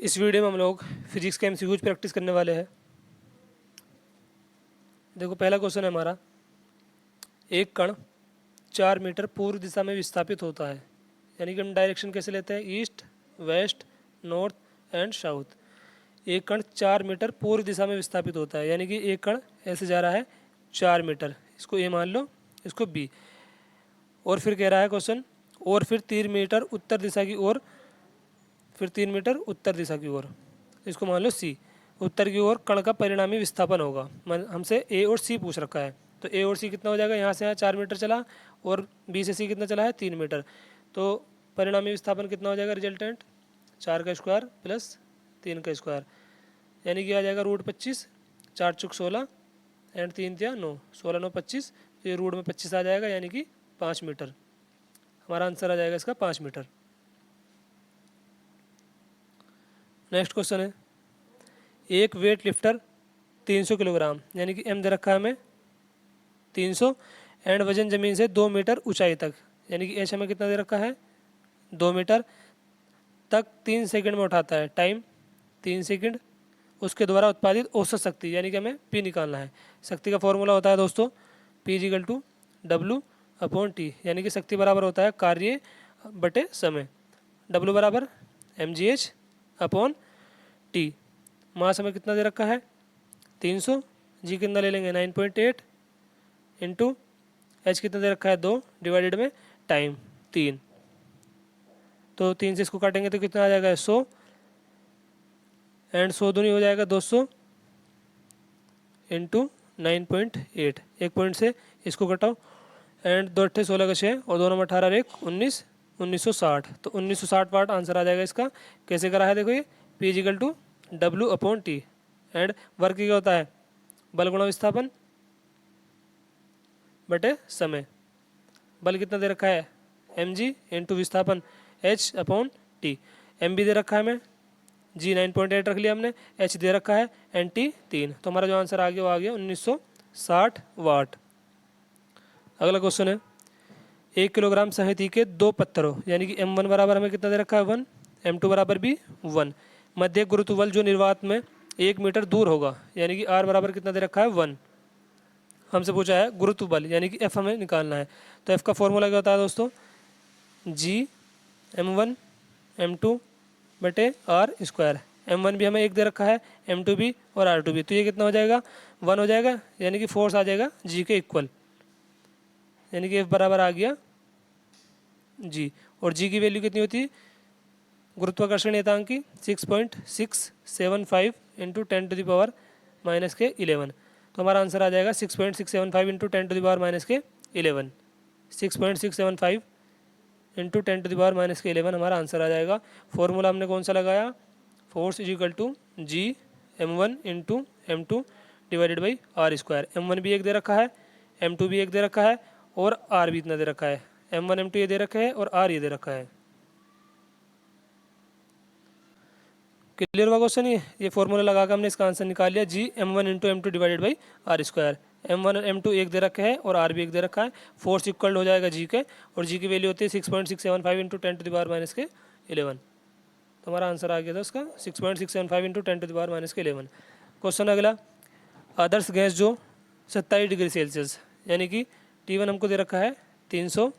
इस वीडियो में हम लोग फिजिक्स के एमसीक्यूज प्रैक्टिस करने वाले हैं। देखो पहला क्वेश्चन है हमारा, एक कण 4 मीटर पूर्व दिशा में विस्थापित होता है। यानी कि हम डायरेक्शन कैसे लेते हैं, east, west, north and south. एक कण 4 मीटर पूर्व दिशा में विस्थापित होता है, यानी कि एक कण ऐसे जा रहा है 4 मीटर, इसको ए मान लो, इसको बी। और फिर कह रहा है क्वेश्चन, और फिर 3 मीटर उत्तर दिशा की ओर, फिर 3 मीटर उत्तर दिशा की ओर, इसको मान लो सी। उत्तर की ओर कण का परिणामी विस्थापन होगा। हमसे ए और सी पूछ रखा है, तो ए और सी कितना हो जाएगा, यहाँ से यहाँ 4 मीटर चला और बी से सी कितना चला है 3 मीटर, तो परिणामी विस्थापन कितना हो जाएगा, रिजल्टेंट 4 का स्क्वायर प्लस 3 का स्क्वायर, यानी कि आ जाएगा √25, 4 चुक 16 एंड 3 तिया 9, 16 9 25, तो ये रूट में 25 आ जाएगा, यानी कि 5 मीटर। हमारा आंसर आ जाएगा इसका 5 मीटर। नेक्स्ट क्वेश्चन है, एक वेट लिफ्टर 300 किलोग्राम, यानी कि एम दे रखा है हमें 300 एंड वजन जमीन से 2 मीटर ऊंचाई तक, यानी कि एच हमें कितना दे रखा है 2 मीटर तक 3 सेकंड में उठाता है। Time 3 second. उसके द्वारा उत्पादित औसत शक्ति, यानी कि हमें पी निकालना है। शक्ति का फॉर्मूला होता है दोस्तों P=W/T, यानी कि शक्ति बराबर होता है कार्य बटे समय। W बराबर mgh/T। मास हमें कितना दे रखा है 300, जी कितना ले लेंगे 9.8 इंटू एच कितना दे रखा है 2 डिवाइडेड में टाइम 3, तो 3 से इसको काटेंगे तो कितना आ जाएगा 100 एंड 100 दूनी हो जाएगा 200 इंटू 9.8। एक पॉइंट से इसको कटाओ एंड 2 अट्ठे 16 का 6 और 2 नंबर 18 1 19, 1960, तो 1960 वाट आंसर आ जाएगा इसका। कैसे करा है देखो, ये P=W/T एंड वर्क क्या होता है बल गुणा विस्थापन बटे समय। बल कितना दे रखा है mg इंटू विस्थापन h/T। एम भी दे रखा है हमें, जी 9.8 रख लिया हमने, एच दे रखा है एंड टी 3, तो हमारा जो आंसर आ गया वो आ गया 1960 वाट। अगला क्वेश्चन है, 1 किलोग्राम संहति के 2 पत्थरों, यानी कि m1 बराबर हमें कितना दे रखा है 1, m2 बराबर भी 1, मध्य गुरुत्व बल जो निर्वात में 1 मीटर दूर होगा, यानी कि r बराबर कितना दे रखा है 1। हमसे पूछा है गुरुत्व बल, यानी कि f हमें निकालना है। तो f का फॉर्मूला क्या होता है दोस्तों, g m1 m2 बटे r स्क्वायर। m1 भी हमें 1 दे रखा है, m2 भी और r2 भी, तो ये कितना हो जाएगा 1 हो जाएगा, यानी कि फोर्स आ जाएगा g के इक्वल, यानी कि f बराबर आ गया g। और g की वैल्यू कितनी होती है गुरुत्वाकर्षण नियतांक की 6.675 इंटू 10⁻⁻11, तो हमारा आंसर आ जाएगा 6.675 इंटू 10⁻⁻11, 6.675 इंटू 10⁻⁻11 हमारा आंसर आ जाएगा। फॉर्मूला हमने कौन सा लगाया, force G m1 into m2 divided by r square. m1 भी 1 दे रखा है, m2 भी 1 दे रखा है और r भी इतना दे रखा है, m1 m2 ये दे रखा है और r ये दे रखा है। क्लियर हुआ क्वेश्चन, ये फॉर्मूला लगा कर हमने इसका आंसर निकाल लिया, G m1 into m2 divided by r square. m1 और m2 1 दे रखे हैं और r भी 1 दे रखा है, फोर्स इक्वल हो जाएगा g के, और g की वैल्यू होती है 6.675 इंटू 10⁻⁻11, तो हमारा आंसर आ गया था उसका 6.675 इंटू 10⁻⁻11। क्वेश्चन अगला, आदर्श गैस जो 27 डिग्री सेल्सियस, यानी कि T1 हमको दे रखा है 300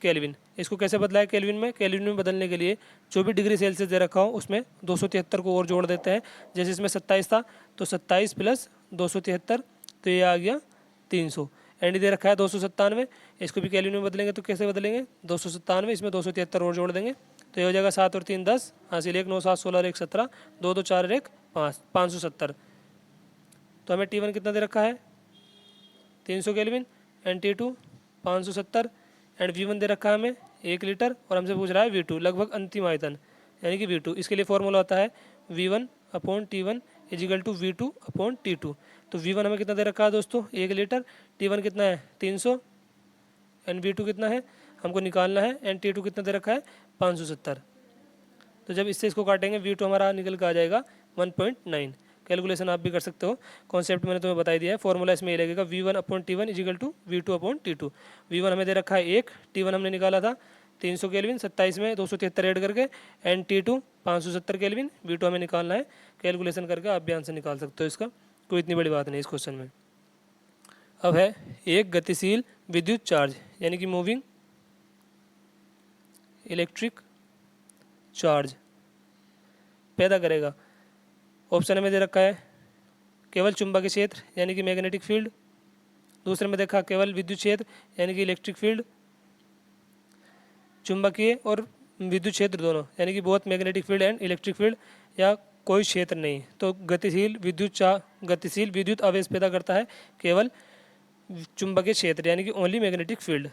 केल्विन, इसको कैसे बदला है केल्विन में, केल्विन में बदलने के लिए जो भी डिग्री सेल्सियस दे रखा हो उसमें 273 को और जोड़ देते हैं। जैसे इसमें 27 था तो 27 प्लस 273, तो ये आ गया 300, एंड दे रखा है 297, इसको भी केल्विन में बदलेंगे तो कैसे बदलेंगे 297, इसमें 273 और जोड़ देंगे तो ये हो जाएगा 7 और 3 10, हासिल 1 9 7 16 और 1 17, 2 2 4 1 5, 570। तो हमें T1 कितना दे रखा है 300 kelvin and T2 570 and V1 दे रखा है हमें 1 लीटर और हमसे पूछ रहा है V2 लगभग अंतिम आयतन, यानी कि V2। इसके लिए फॉर्मूला होता है V1/T1 = V2/T2। तो V1 हमें कितना दे रखा है दोस्तों 1 लीटर, T1 कितना है 300 एंड V2 कितना है हमको निकालना है, एंड T2 कितना दे रखा है 570। तो जब इससे इसको काटेंगे V2 हमारा निकल के आ जाएगा 1.9। कैलकुलेशन आप भी कर सकते हो, कॉन्सेप्ट मैंने तुम्हें बता दिया है। फॉर्मूला इसमें ये लगेगा V1/T1 = V2/T2। V1 हमें दे रखा है 1, T1 हमने निकाला था 300 केल्विन, 27 में 273 ऐड करके, एंड T2 570 केल्विन, V2 हमें निकालना है। कैलकुलेशन करके आप भी आंसर निकाल सकते हो इसका, कोई इतनी बड़ी बात नहीं इस क्वेश्चन में। अब है एक गतिशील विद्युत चार्ज यानी कि मूविंग इलेक्ट्रिक चार्ज पैदा करेगा। ऑप्शन में दे रखा है केवल चुंबकीय क्षेत्र यानी कि मैग्नेटिक फील्ड, दूसरे में देखा केवल विद्युत क्षेत्र यानी कि इलेक्ट्रिक फील्ड, चुंबकीय और विद्युत क्षेत्र दोनों यानी कि both magnetic field and electric field, या कोई क्षेत्र नहीं। तो गतिशील विद्युत आवेश पैदा करता है केवल चुंबकीय क्षेत्र यानी कि ओनली मैग्नेटिक फील्ड।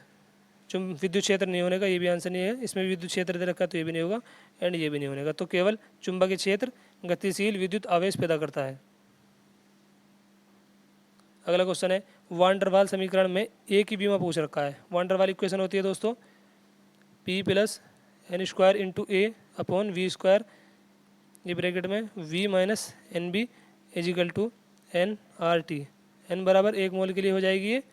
विद्युत क्षेत्र नहीं होने का, ये भी आंसर नहीं है। इसमें विद्युत क्षेत्र दे रखा है तो ये भी नहीं होगा, एंड ये भी नहीं होने का। तो केवल चुंबकीय क्षेत्र गतिशील विद्युत आवेश पैदा करता है। अगला क्वेश्चन है वान-डेर वाल समीकरण में ए की बीमा पूछ रखा है। वान-डेर वाल इक्वेशन होती है दोस्तों P plus N square into A upon we square, ये ब्रैकेट में V minus N B equal to N R T. एन बराबर 1 मोल के लिए हो जाएगी ये,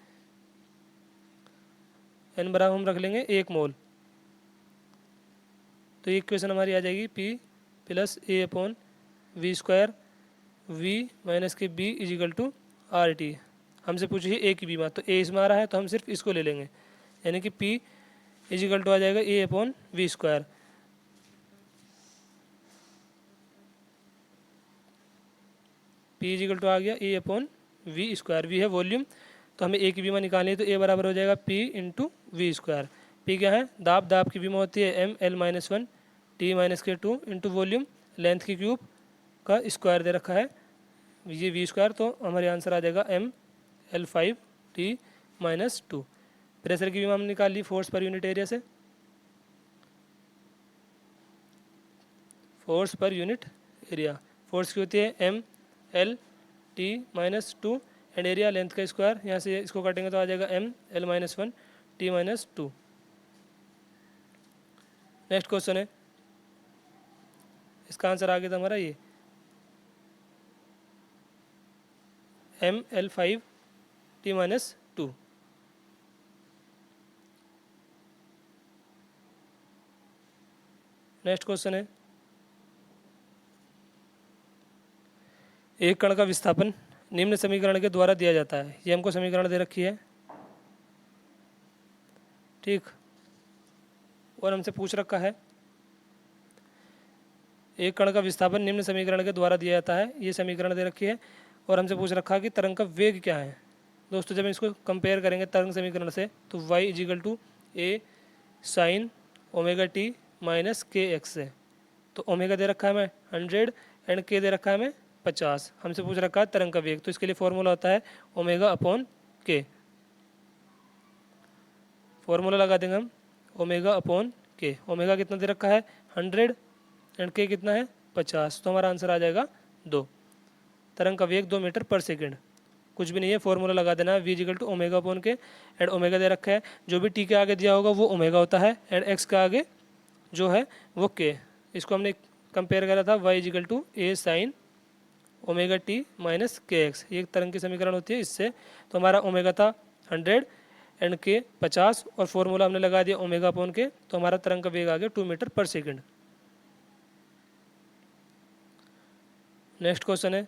एन बराबर हम रख लेंगे 1 मोल। तो ये इक्वेशन हमारी आ जाएगी P plus A upon we square V minus के B equal to R T. हमसे पूछिए ए की बीमा, तो ए इसमें आ रहा है तो हम सिर्फ इसको ले लेंगे, यानी कि P इजिकल टू आ जाएगा a upon we square. P is equal to आ गया a upon we square. V है वॉल्यूम, तो हमें ए की बीमा निकालनी है, तो ए बराबर हो जाएगा P into V square. P क्या है? दाब, दाब की बीमा होती है M L minus 1 T minus के 2 इंटू वॉल्यूम लेंथ की क्यूब का स्क्वायर दे रखा है, ये वी स्क्वायर। तो हमारे आंसर आ जाएगा M L 5 T minus 2। Pressure की बीमा हमने निकाल ली फोर्स पर यूनिट एरिया से, force per unit area. Force की होती है M L T minus 2 and area length का स्क्वायर, यहाँ से इसको काटेंगे तो आ जाएगा M L minus 1 T minus 2। Next question है, इसका आंसर आ गया था हमारा ये M L 5 T minus 2। Next question है एक कण का विस्थापन निम्न समीकरण के द्वारा दिया जाता है। ये हमको समीकरण दे रखी है, ठीक, और हमसे पूछ रखा है एक कण का विस्थापन निम्न समीकरण के द्वारा दिया जाता है। ये समीकरण दे रखी है और हमसे पूछ रखा है कि तरंग का वेग क्या है। दोस्तों जब इसको कंपेयर करेंगे तरंग समीकरण से तो y equal to A sine omega T minus K X है। तो ओमेगा दे रखा है हमें 100 एंड के दे रखा है हमें 50। हमसे पूछ रखा है तरंग का वेग, तो इसके लिए फॉर्मूला होता है ओमेगा अपॉन के। फॉर्मूला लगा देंगे हम ओमेगा अपॉन के। ओमेगा कितना दे रखा है 100 एंड के कितना है 50, तो हमारा आंसर आ जाएगा 2। तरंग का वेग 2 मीटर पर सेकंड, कुछ भी नहीं है, फॉर्मूला लगा देना है V equal to omega upon K. And omega दे रखा है, जो भी टी के आगे दिया होगा वो ओमेगा होता है, एंड एक्स के आगे जो है वो के। इसको हमने कंपेयर करा था y equal to A sine omega T minus K X, ये एक तरंग की समीकरण होती है इससे। तो हमारा ओमेगा था 100 एंड के 50 और फॉर्मूला हमने लगा दिया ओमेगा अपॉन के, तो हमारा तरंग का वेग आ गया 2 metre per second. Next question है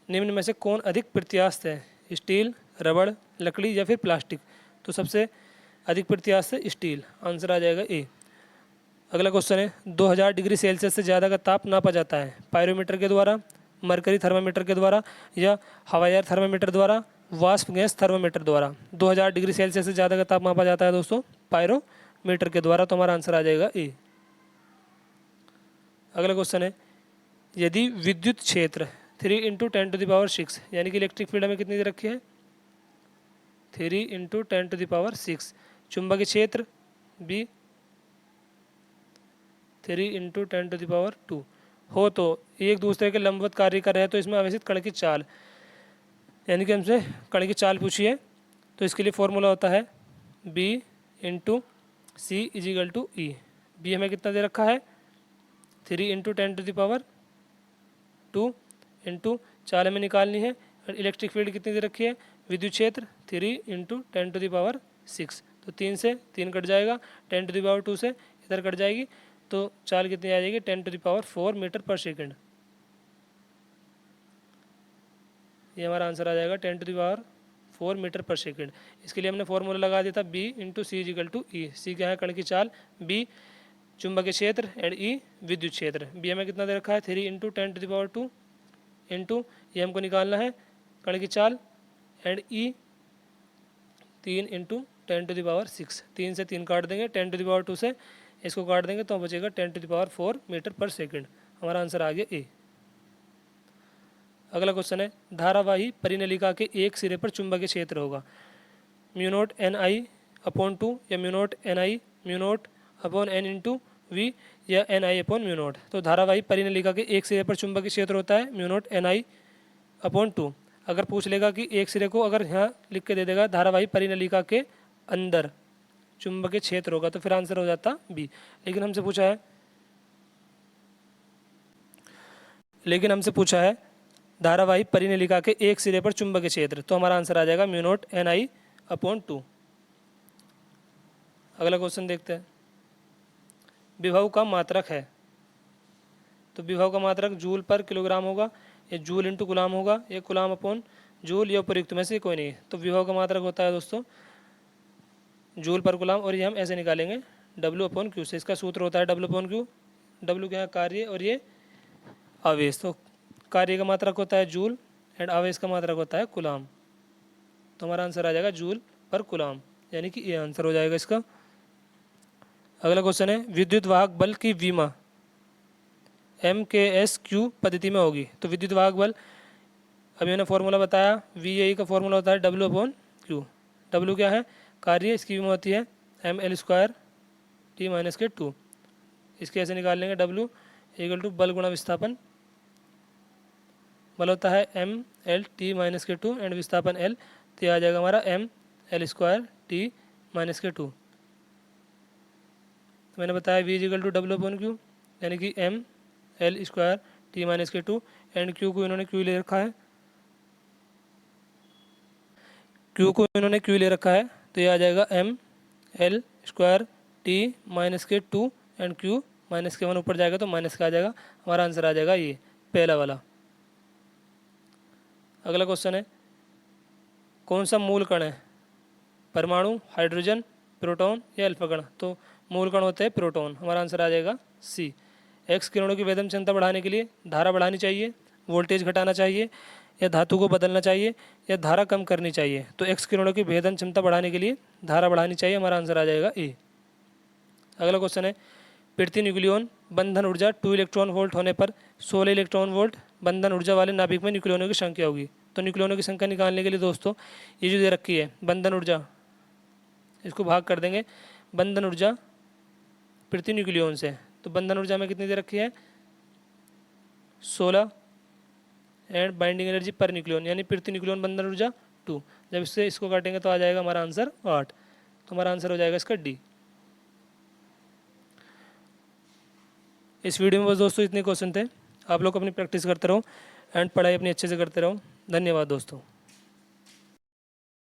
निम्न में से कौन अधिक प्रत्यास्थ है, स्टील, रबड़, लकड़ी या फिर प्लास्टिक। तो सबसे अधिक प्रत्यास्थ है स्टील, आंसर आ जाएगा ए। अगला क्वेश्चन है 2000 डिग्री सेल्सियस से ज़्यादा का ताप नापा जाता है पायरोमीटर के द्वारा, मरकरी थर्मामीटर के द्वारा या हवाई एयर थर्मामीटर द्वारा, वाष्प गैस थर्मामीटर द्वारा। 2000 डिग्री सेल्सियस से ज़्यादा का ताप मापा जाता है दोस्तों पायरोमीटर के द्वारा, तो हमारा आंसर आ जाएगा ए। अगला क्वेश्चन है यदि विद्युत क्षेत्र 3 इंटू 10⁶ यानी कि इलेक्ट्रिक फील्ड हमें कितनी दे रखी है 3 इंटू 10⁶, चुंबकीय क्षेत्र भी 3 इंटू 10⁻² हो, तो एक दूसरे के लंबवत कार्य कर रहे हैं, तो इसमें आवेशित कण की चाल यानी कि हमसे कण की चाल पूछी है, तो इसके लिए फॉर्मूला होता है b into C is equal to E. B हमें कितना दे रखा है 3 इंटू 10⁻² इंटू चाल हमें निकालनी है। और इलेक्ट्रिक फील्ड कितनी दे रखी है विद्युत क्षेत्र 3 इंटू 10⁻⁶, तो 3 से 3 कट जाएगा, 10 टू द पावर 2 से इधर कट जाएगी, तो चाल कितनी आ जाएगी 10 to the power 4 meter per second. ये हमारा आंसर आ जाएगा 10 to the power 4 meter per second. इसके लिए हमने फॉर्मूला लगा दिया था B into C is equal to E. C क्या है, कण की चाल, B चुंबकीय क्षेत्र एंड ई विद्युत क्षेत्र। बी हमें कितना दे रखा है 3 into 10 to the power 2 into ये हमको निकालना है कण की चाल and E 3 into 10 to the power 6। 3 से 3 काट देंगे, 10 टू द पावर 2 से इसको काट देंगे तो बचेगा 10 to the power 4 meter per second. हमारा आंसर आ गया ए। अगला क्वेश्चन है, धारावाही परिनलिका के एक सिरे पर चुंबकीय क्षेत्र होगा mu naught N I upon 2 या mu naught N I mu naught upon N into V या N I upon mu naught. तो धारावाही परिनलिका के एक सिरे पर चुंबकीय क्षेत्र होता है mu naught N I upon 2। अगर पूछ लेगा कि एक सिरे को अगर यहाँ लिख के दे देगा धारावाही परिनलिका के अंदर चुंबकीय क्षेत्र होगा तो फिर आंसर हो जाता बी। लेकिन हमसे पूछा है धारावाही परिनलिका के एक सिरे पर चुंबकीय क्षेत्र, तो हमारा आंसर आ जाएगा mu naught N I upon 2। अगला क्वेश्चन देखते हैं, विभव का मात्रक है, तो विभव का मात्रक जूल पर किलोग्राम होगा, ये जूल इंटू गुलाम होगा, ये गुलाम अपॉन जूल, ये उपयुक्त में से कोई नहीं है। तो विभव का मात्रक होता है दोस्तों जूल पर गुलाम, और ये हम ऐसे निकालेंगे W अपॉन क्यू से। इसका सूत्र होता है W अपॉन क्यू। W क्या है, कार्य, और ये आवेश। तो कार्य का मात्रक होता है जूल एंड आवेश का मात्रक होता है गुलाम। तो हमारा आंसर आ जाएगा जूल पर गुलाम, यानी कि ये आंसर हो जाएगा इसका। अगला क्वेश्चन है, विद्युत वाहक बल की विमा MKS पद्धति में होगी। तो विद्युत वाहक बल, अभी मैंने फॉर्मूला बताया, VAE का फॉर्मूला होता है W अपॉन क्यू। W क्या है, कार्य, इसकी विमा होती है ML² T-2। इसके ऐसे निकाल लेंगे W इक्वल टू बल गुणा विस्थापन। बल होता है ML T-2 एंड विस्थापन L, तो आ जाएगा हमारा ML² T-2। मैंने बताया V equal to W upon Q, यानी कि ML² T-2 एंड Q को इन्होंने Q ले रखा है, तो ये आ जाएगा ML² T-2 एंड Q -1 ऊपर जाएगा तो माइनस का आ जाएगा। हमारा आंसर आ जाएगा ये पहला वाला। अगला क्वेश्चन है, कौन सा मूल कण है, परमाणु, हाइड्रोजन, प्रोटॉन या अल्फा कण। तो मूल कण होते हैं प्रोटॉन। हमारा आंसर आ जाएगा सी। एक्स किरणों की वेदन क्षमता बढ़ाने के लिए धारा बढ़ानी चाहिए, वोल्टेज घटाना चाहिए, या धातु को बदलना चाहिए, या धारा कम करनी चाहिए। तो एक्स किरणों की भेदन क्षमता बढ़ाने के लिए धारा बढ़ानी चाहिए। हमारा आंसर आ जाएगा ए। अगला क्वेश्चन है, पृथ्वी न्यूक्लियन बंधन ऊर्जा 2 इलेक्ट्रॉन वोल्ट होने पर 16 इलेक्ट्रॉन वोल्ट बंधन ऊर्जा वाले नाभिक में न्यूक्लियनों की संख्या होगी। तो न्यूक्लियनों की संख्या निकालने के लिए दोस्तों ये जो दे रखी है बंधन ऊर्जा, इसको भाग कर देंगे बंधन ऊर्जा पृथ्वी न्यूक्लियन से। तो बंधन ऊर्जा में कितनी दे रखी है 16 and binding energy per nucleon, यानी पृथ्वी न्यूक्लियन बंधन ऊर्जा 2। जब इससे इसको काटेंगे तो आ जाएगा हमारा आंसर 8। तो हमारा आंसर हो जाएगा इसका डी। इस वीडियो में बस दोस्तों इतने क्वेश्चन थे। आप लोग अपनी प्रैक्टिस करते रहो एंड पढ़ाई अपनी अच्छे से करते रहो। धन्यवाद दोस्तों।